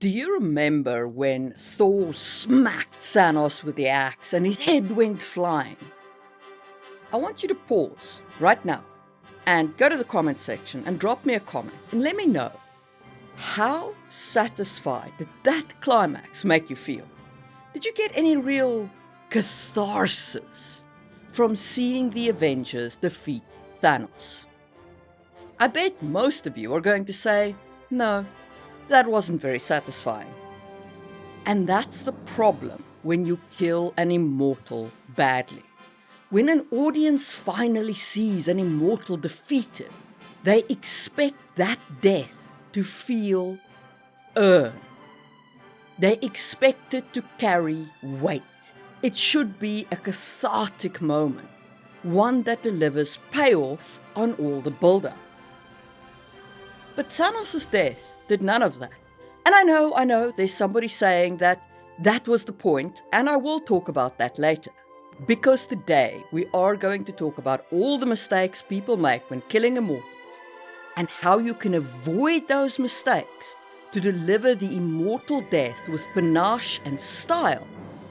Do you remember when Thor smacked Thanos with the axe and his head went flying? I want you to pause right now and go to the comment section and drop me a comment and let me know, how satisfied did that climax make you feel? Did you get any real catharsis from seeing the Avengers defeat Thanos? I bet most of you are going to say, no, that wasn't very satisfying. And that's the problem when you kill an immortal badly. When an audience finally sees an immortal defeated, they expect that death to feel earned. They expect it to carry weight. It should be a cathartic moment, one that delivers payoff on all the build-up. But Thanos' death did none of that. And I know, there's somebody saying that that was the point, and I will talk about that later. Because today we are going to talk about all the mistakes people make when killing immortals, and how you can avoid those mistakes to deliver the immortal death with panache and style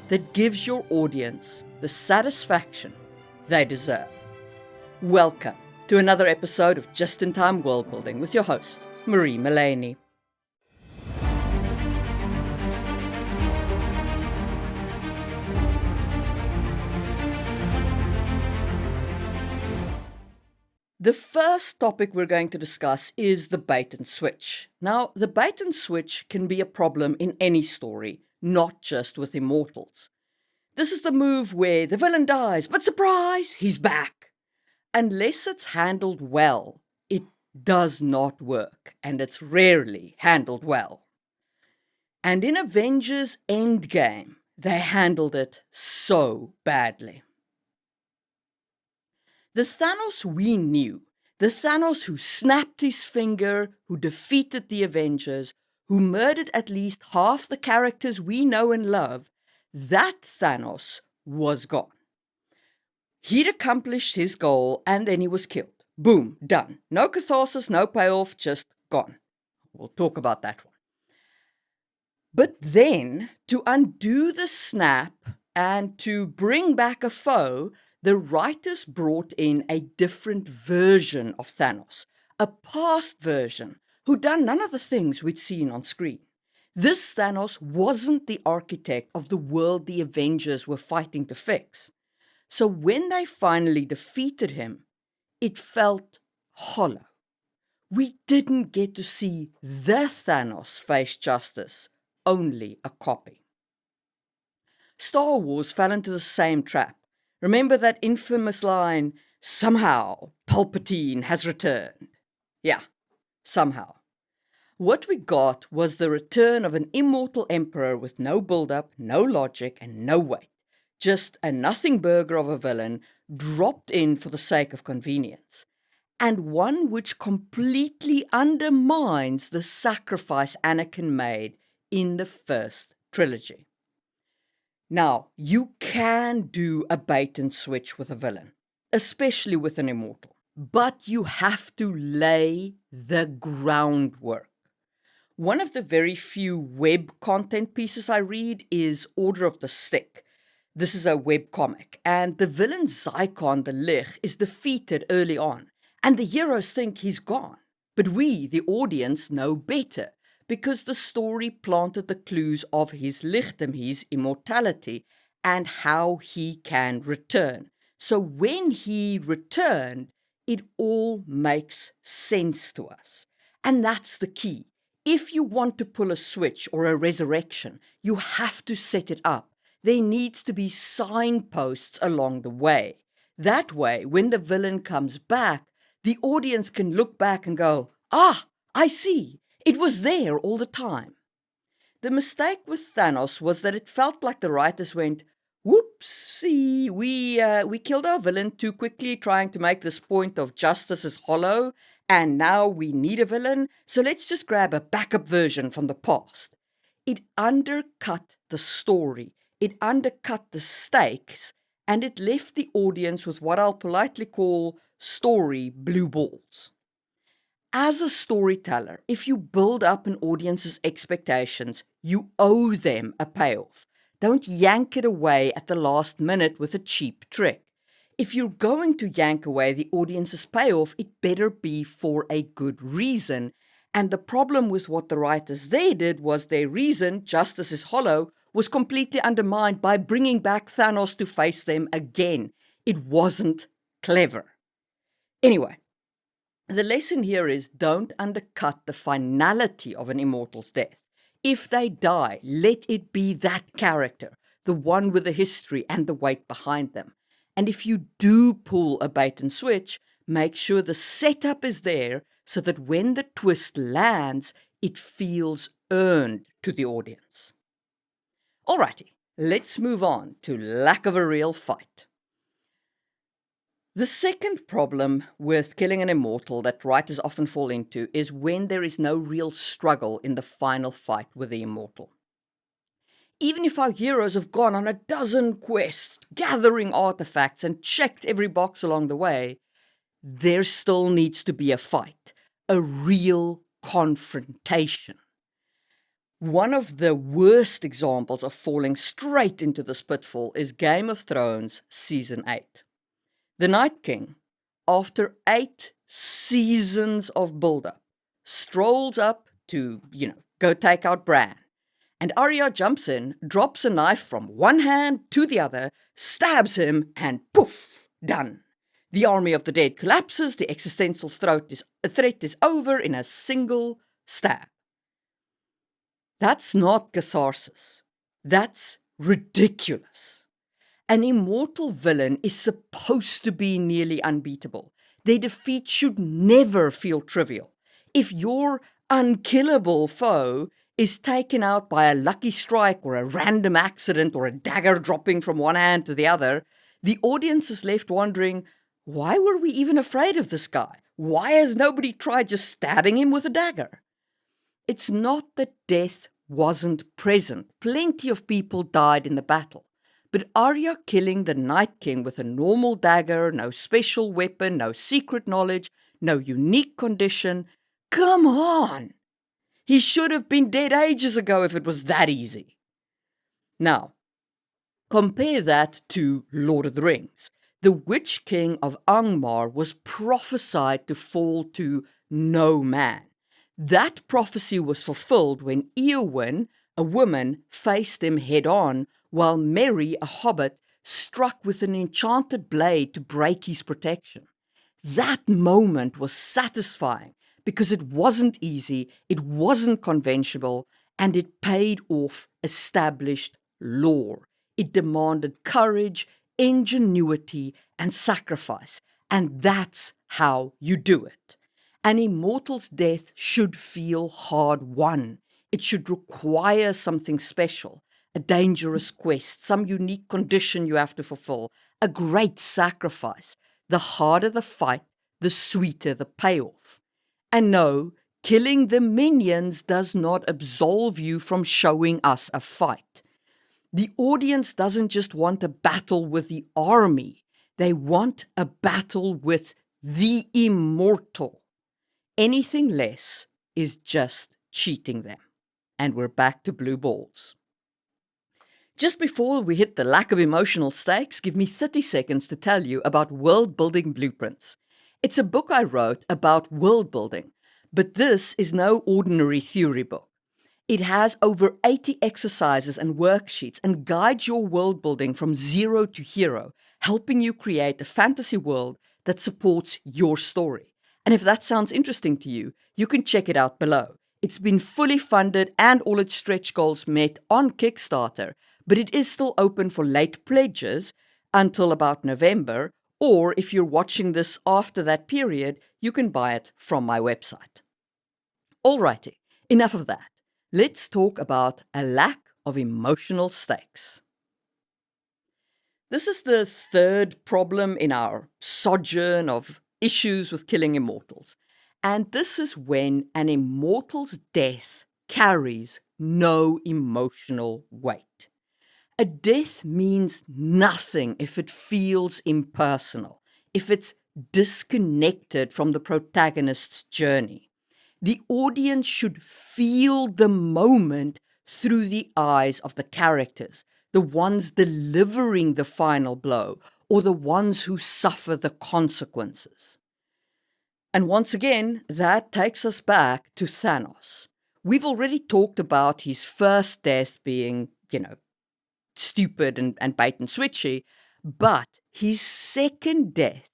that gives your audience the satisfaction they deserve. Welcome to another episode of Just in Time Worldbuilding with your host, Marie Mullaney. The first topic we're going to discuss is the bait and switch. Now, the bait and switch can be a problem in any story, not just with Immortals. This is the move where the villain dies, but surprise, he's back. Unless it's handled well, it does not work, and it's rarely handled well. And in Avengers Endgame, they handled it so badly. The Thanos we knew, the Thanos who snapped his finger, who defeated the Avengers, who murdered at least half the characters we know and love, that Thanos was gone. He'd accomplished his goal and then he was killed. Boom, done. No catharsis, no payoff, just gone. We'll talk about that one. But then, to undo the snap and to bring back a foe, the writers brought in a different version of Thanos, a past version, who done none of the things we'd seen on screen. This Thanos wasn't the architect of the world the Avengers were fighting to fix. So when they finally defeated him, it felt hollow. We didn't get to see the Thanos face justice, only a copy. Star Wars fell into the same trap. Remember that infamous line, somehow Palpatine has returned? Yeah, somehow. What we got was the return of an immortal emperor with no build-up, no logic, and no weight. Just a nothing burger of a villain dropped in for the sake of convenience, and one which completely undermines the sacrifice Anakin made in the first trilogy. Now, you can do a bait and switch with a villain, especially with an immortal, but you have to lay the groundwork. One of the very few web content pieces I read is Order of the Stick. This is a webcomic, and the villain Zyklon the Lich is defeated early on, and the heroes think he's gone. But we, the audience, know better, because the story planted the clues of his lichtem, his immortality, and how he can return. So when he returned, it all makes sense to us. And that's the key. If you want to pull a switch or a resurrection, you have to set it up. There needs to be signposts along the way. That way, when the villain comes back, the audience can look back and go, ah, I see, it was there all the time. The mistake with Thanos was that it felt like the writers went, whoopsie, we killed our villain too quickly trying to make this point of justice is hollow, and now we need a villain, so let's just grab a backup version from the past. It undercut the story. It undercut the stakes, and it left the audience with what I'll politely call story blue balls. As a storyteller, if you build up an audience's expectations, you owe them a payoff. Don't yank it away at the last minute with a cheap trick. If you're going to yank away the audience's payoff, it better be for a good reason. And the problem with what the writers there did was their reason, justice is hollow, was completely undermined by bringing back Thanos to face them again. It wasn't clever. Anyway, the lesson here is don't undercut the finality of an immortal's death. If they die, let it be that character, the one with the history and the weight behind them. And if you do pull a bait and switch, make sure the setup is there so that when the twist lands, it feels earned to the audience. Alrighty, let's move on to lack of a real fight. The second problem with killing an immortal that writers often fall into is when there is no real struggle in the final fight with the immortal. Even if our heroes have gone on a dozen quests, gathering artifacts and checked every box along the way, there still needs to be a fight, a real confrontation. One of the worst examples of falling straight into this pitfall is Game of Thrones Season 8. The Night King, after 8 seasons of build-up, strolls up to, go take out Bran. And Arya jumps in, drops a knife from one hand to the other, stabs him, and poof, done. The army of the dead collapses, the existential threat is over in a single stab. That's not catharsis. That's ridiculous. An immortal villain is supposed to be nearly unbeatable. Their defeat should never feel trivial. If your unkillable foe is taken out by a lucky strike or a random accident or a dagger dropping from one hand to the other, the audience is left wondering, why were we even afraid of this guy? Why has nobody tried just stabbing him with a dagger? It's not that death wasn't present. Plenty of people died in the battle. But Arya killing the Night King with a normal dagger, no special weapon, no secret knowledge, no unique condition, come on! He should have been dead ages ago if it was that easy. Now, compare that to Lord of the Rings. The Witch King of Angmar was prophesied to fall to no man. That prophecy was fulfilled when Eowyn, a woman, faced him head-on, while Merry, a hobbit, struck with an enchanted blade to break his protection. That moment was satisfying because it wasn't easy, it wasn't conventional, and it paid off established lore. It demanded courage, ingenuity, and sacrifice, and that's how you do it. An immortal's death should feel hard-won. It should require something special. A dangerous quest, some unique condition you have to fulfill, a great sacrifice. The harder the fight, the sweeter the payoff. And no, killing the minions does not absolve you from showing us a fight. The audience doesn't just want a battle with the army, they want a battle with the immortal. Anything less is just cheating them. And we're back to blue balls. Just before we hit the lack of emotional stakes, give me 30 seconds to tell you about Worldbuilding Blueprints. It's a book I wrote about world building, but this is no ordinary theory book. It has over 80 exercises and worksheets and guides your world building from zero to hero, helping you create a fantasy world that supports your story. And if that sounds interesting to you, you can check it out below. It's been fully funded and all its stretch goals met on Kickstarter, but it is still open for late pledges until about November, or if you're watching this after that period, you can buy it from my website. Alrighty, enough of that. Let's talk about a lack of emotional stakes. This is the third problem in our sojourn of issues with killing immortals. And this is when an immortal's death carries no emotional weight. A death means nothing if it feels impersonal, if it's disconnected from the protagonist's journey. The audience should feel the moment through the eyes of the characters, the ones delivering the final blow, or the ones who suffer the consequences. And once again, that takes us back to Thanos. We've already talked about his first death being, stupid and bait and switchy, but his second death,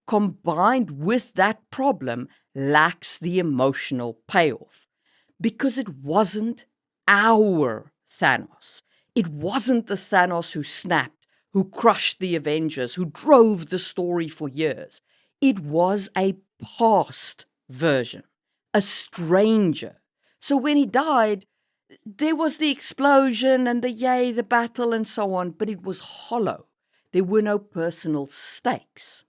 combined with that problem, lacks the emotional payoff. Because it wasn't our Thanos. It wasn't the Thanos who snapped, who crushed the Avengers, who drove the story for years. It was a past version, a stranger. So when he died, there was the explosion and the battle and so on, but it was hollow. There were no personal stakes.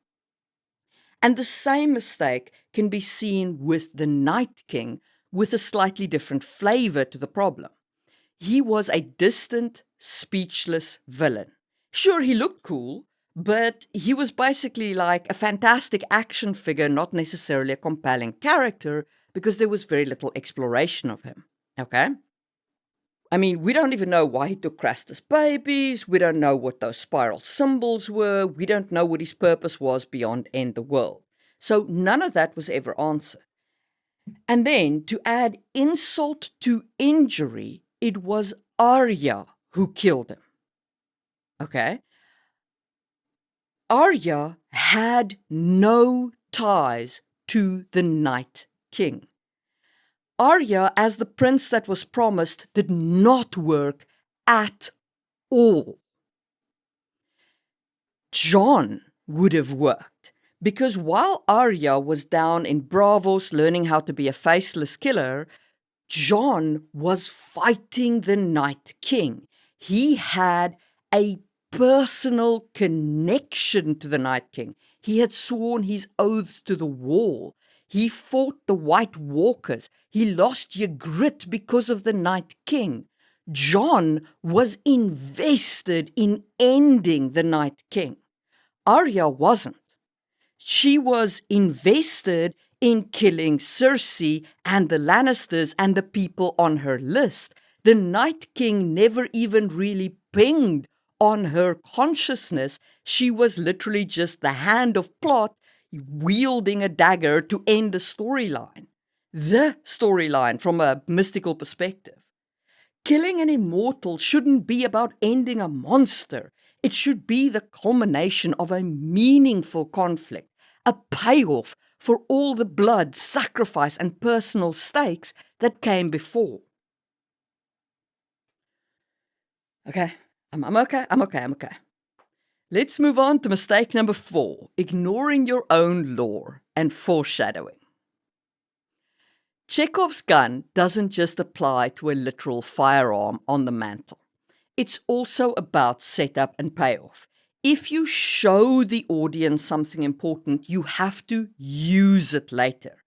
And the same mistake can be seen with the Night King, with a slightly different flavor to the problem. He was a distant, speechless villain. Sure, he looked cool, but he was basically like a fantastic action figure, not necessarily a compelling character, because there was very little exploration of him. Okay? I mean, we don't even know why he took Crastus babies. We don't know what those spiral symbols were. We don't know what his purpose was beyond end the world. So none of that was ever answered. And then, to add insult to injury, it was Arya who killed him. Okay? Arya had no ties to the Night King. Arya, as the prince that was promised, did not work at all. Jon would have worked, because while Arya was down in Bravos learning how to be a faceless killer, Jon was fighting the Night King. He had a personal connection to the Night King. He had sworn his oaths to the wall. He fought the White Walkers. He lost Ygritte because of the Night King. Jon was invested in ending the Night King. Arya wasn't. She was invested in killing Cersei and the Lannisters and the people on her list. The Night King never even really pinged on her consciousness. She was literally just the hand of plot wielding a dagger to end the storyline. The storyline from a mystical perspective. Killing an immortal shouldn't be about ending a monster. It should be the culmination of a meaningful conflict, a payoff for all the blood, sacrifice, and personal stakes that came before. Okay, I'm okay. Let's move on to mistake number 4, ignoring your own lore and foreshadowing. Chekhov's gun doesn't just apply to a literal firearm on the mantle. It's also about setup and payoff. If you show the audience something important, you have to use it later.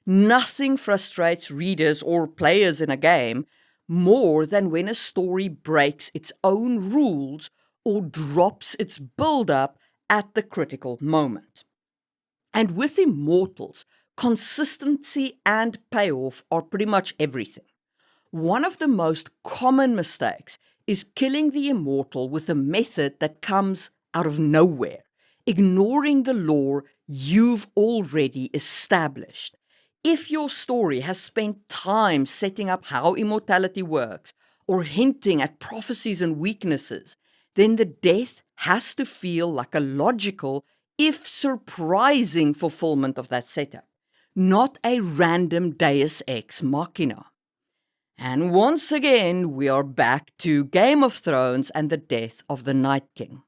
Nothing frustrates readers or players in a game more than when a story breaks its own rules or drops its build-up at the critical moment. And with Immortals, consistency and payoff are pretty much everything. One of the most common mistakes is killing the Immortal with a method that comes out of nowhere, ignoring the lore you've already established. If your story has spent time setting up how immortality works or hinting at prophecies and weaknesses, then the death has to feel like a logical, if surprising, fulfillment of that setup, not a random deus ex machina. And once again, we are back to Game of Thrones and the death of the Night King.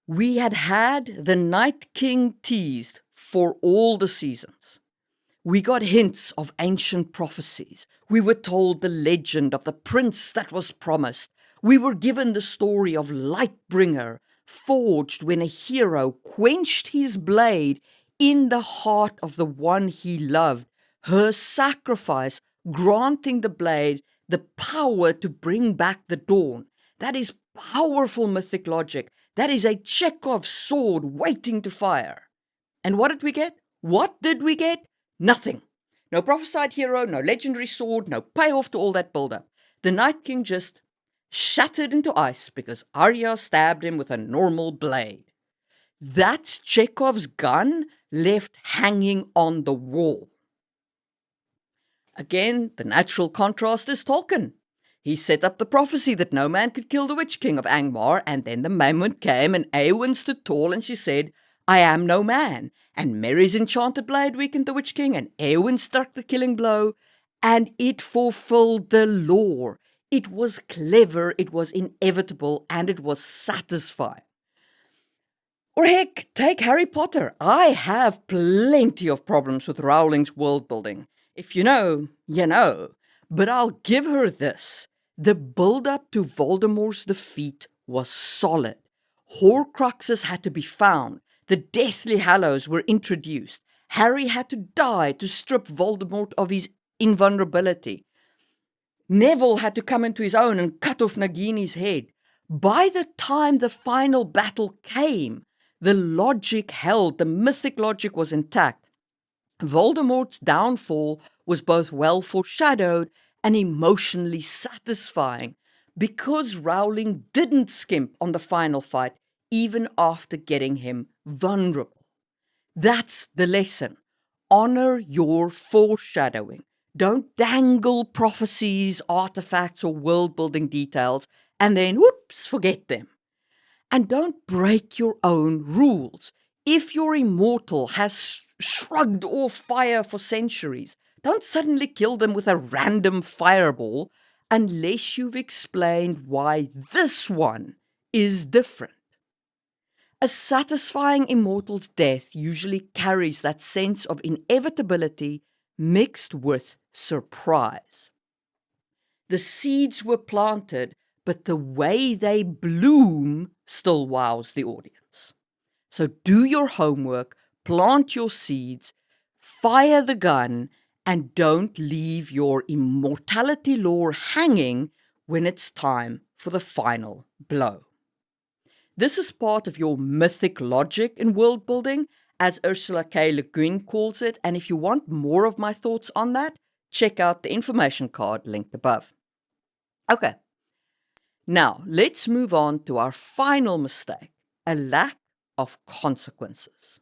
We had the Night King teased for all the seasons. We got hints of ancient prophecies. We were told the legend of the prince that was promised. We were given the story of Lightbringer, forged when a hero quenched his blade in the heart of the one he loved, her sacrifice granting the blade the power to bring back the dawn. That is powerful mythic logic That is a Chekhov's sword waiting to fire. And what did we get? What did we get? Nothing. No prophesied hero, no legendary sword, no payoff to all that build-up. The Night King just shattered into ice because Arya stabbed him with a normal blade. That's Chekhov's gun left hanging on the wall. Again, the natural contrast is Tolkien. He set up the prophecy that no man could kill the Witch King of Angmar, and then the moment came and Eowyn stood tall and she said, I am no man. And Merry's enchanted blade weakened the Witch King, and Eowyn struck the killing blow, and it fulfilled the lore. It was clever, it was inevitable, and it was satisfying. Or heck, take Harry Potter. I have plenty of problems with Rowling's world building. If you know, you know. But I'll give her this. The build-up to Voldemort's defeat was solid. Horcruxes had to be found. The Deathly Hallows were introduced. Harry had to die to strip Voldemort of his invulnerability. Neville had to come into his own and cut off Nagini's head. By the time the final battle came, the logic held, the mythic logic was intact. Voldemort's downfall was both well foreshadowed and emotionally satisfying because Rowling didn't skimp on the final fight even after getting him vulnerable. That's the lesson. Honor your foreshadowing. Don't dangle prophecies, artifacts, or world-building details and then, whoops, forget them. And don't break your own rules. If your immortal has shrugged off fire for centuries, don't suddenly kill them with a random fireball unless you've explained why this one is different. A satisfying immortal's death usually carries that sense of inevitability mixed with surprise. The seeds were planted, but the way they bloom still wows the audience. So do your homework, plant your seeds, fire the gun, and don't leave your immortality lore hanging when it's time for the final blow. This is part of your mythic logic in world building, as Ursula K. Le Guin calls it, and if you want more of my thoughts on that, check out the information card linked above. Okay, now let's move on to our final mistake, a lack of consequences.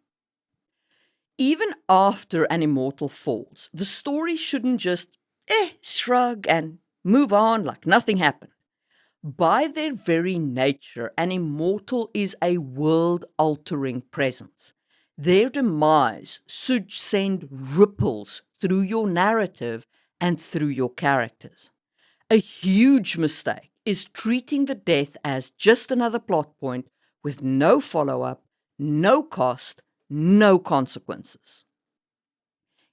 Even after an immortal falls, the story shouldn't just shrug and move on like nothing happened. By their very nature, an immortal is a world-altering presence. Their demise should send ripples through your narrative and through your characters. A huge mistake is treating the death as just another plot point with no follow-up, no cost, no consequences.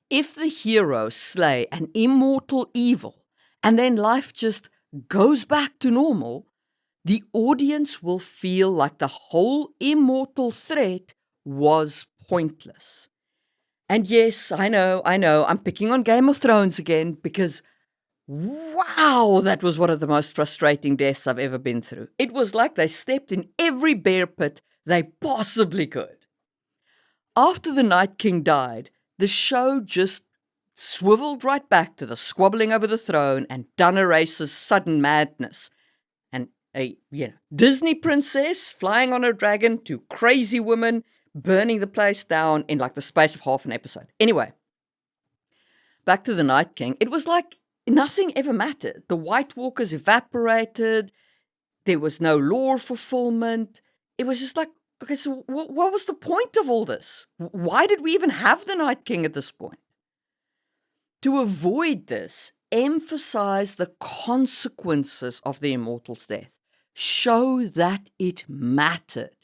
If the hero slay an immortal evil and then life just goes back to normal, the audience will feel like the whole immortal threat was pointless. And yes, I know, I'm picking on Game of Thrones again because wow, that was one of the most frustrating deaths I've ever been through. It was like they stepped in every bear pit they possibly could. After the Night King died, the show just swiveled right back to the squabbling over the throne and Dana Race's sudden madness. And a Disney princess flying on a dragon to crazy women burning the place down in like the space of half an episode. Anyway, back to the Night King. It was like nothing ever mattered. The White Walkers evaporated. There was no lore fulfillment. It was just like, okay, so what was the point of all this? Why did we even have the Night King at this point? To avoid this, emphasize the consequences of the immortal's death. Show that it mattered.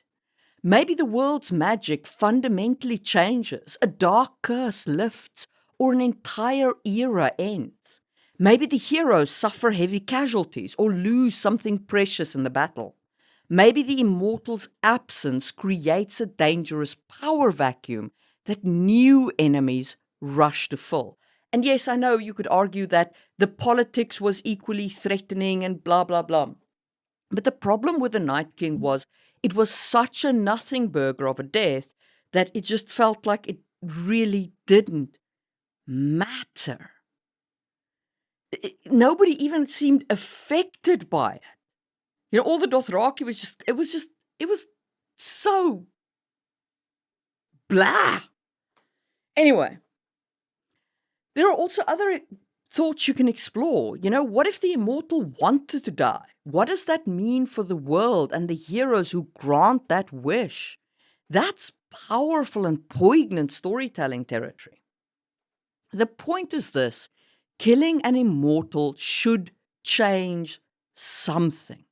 Maybe the world's magic fundamentally changes, a dark curse lifts, or an entire era ends. Maybe the heroes suffer heavy casualties or lose something precious in the battle. Maybe the immortal's absence creates a dangerous power vacuum that new enemies rush to fill. And yes, I know you could argue that the politics was equally threatening and blah, blah, blah. But the problem with the Night King was It was such a nothing burger of a death that it just felt like it really didn't matter. Nobody even seemed affected by it. You know, all the Dothraki it was so blah. Anyway, there are also other thoughts you can explore. You know, what if the immortal wanted to die? What does that mean for the world and the heroes who grant that wish? That's powerful and poignant storytelling territory. The point is this: killing an immortal should change something.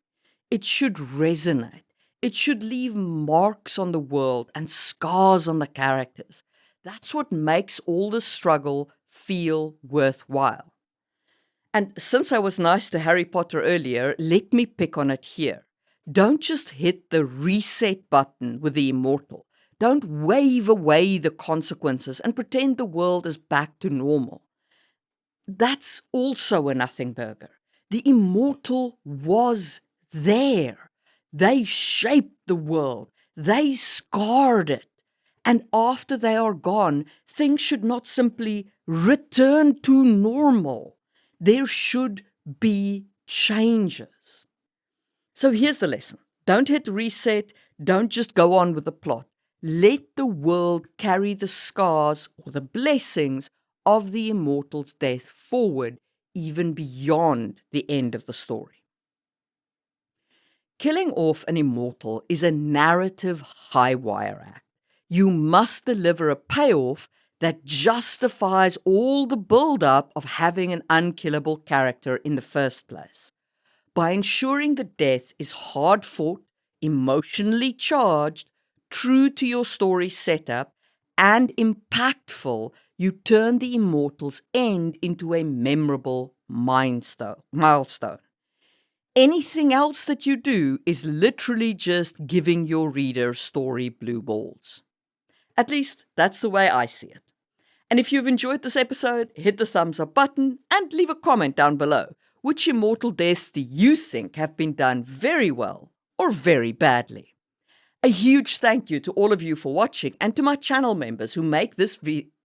It should resonate. It should leave marks on the world and scars on the characters. That's what makes all the struggle feel worthwhile. And since I was nice to Harry Potter earlier, let me pick on it here. Don't just hit the reset button with the immortal. Don't wave away the consequences and pretend the world is back to normal. That's also a nothing burger. The immortal was there. They shaped the world. They scarred it. And after they are gone, things should not simply return to normal. There should be changes. So here's the lesson. Don't hit reset. Don't just go on with the plot. Let the world carry the scars or the blessings of the immortal's death forward, even beyond the end of the story. Killing off an immortal is a narrative high-wire act. You must deliver a payoff that justifies all the build-up of having an unkillable character in the first place. By ensuring the death is hard-fought, emotionally charged, true to your story setup, and impactful, you turn the immortal's end into a memorable milestone. Anything else that you do is literally just giving your reader story blue balls. At least, that's the way I see it. And if you've enjoyed this episode, hit the thumbs up button and leave a comment down below. Which immortal deaths do you think have been done very well or very badly? A huge thank you to all of you for watching, and to my channel members who make videos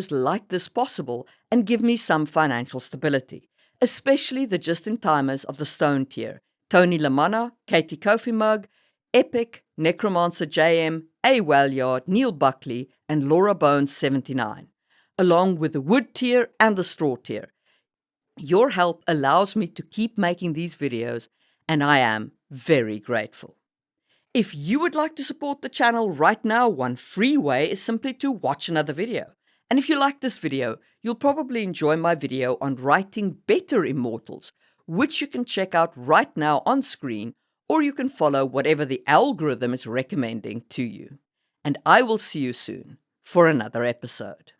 like this possible and give me some financial stability, especially the just-in-timers of the Stone tier: Tony Lamanna, Katie Kofi Mug, Epic, Necromancer JM, A. Walyard, Neil Buckley, and Laura Bones 79, along with the Wood tier and the Straw tier. Your help allows me to keep making these videos, and I am very grateful. If you would like to support the channel right now, one free way is simply to watch another video. And if you like this video, you'll probably enjoy my video on writing better immortals, which you can check out right now on screen, or you can follow whatever the algorithm is recommending to you. And I will see you soon for another episode.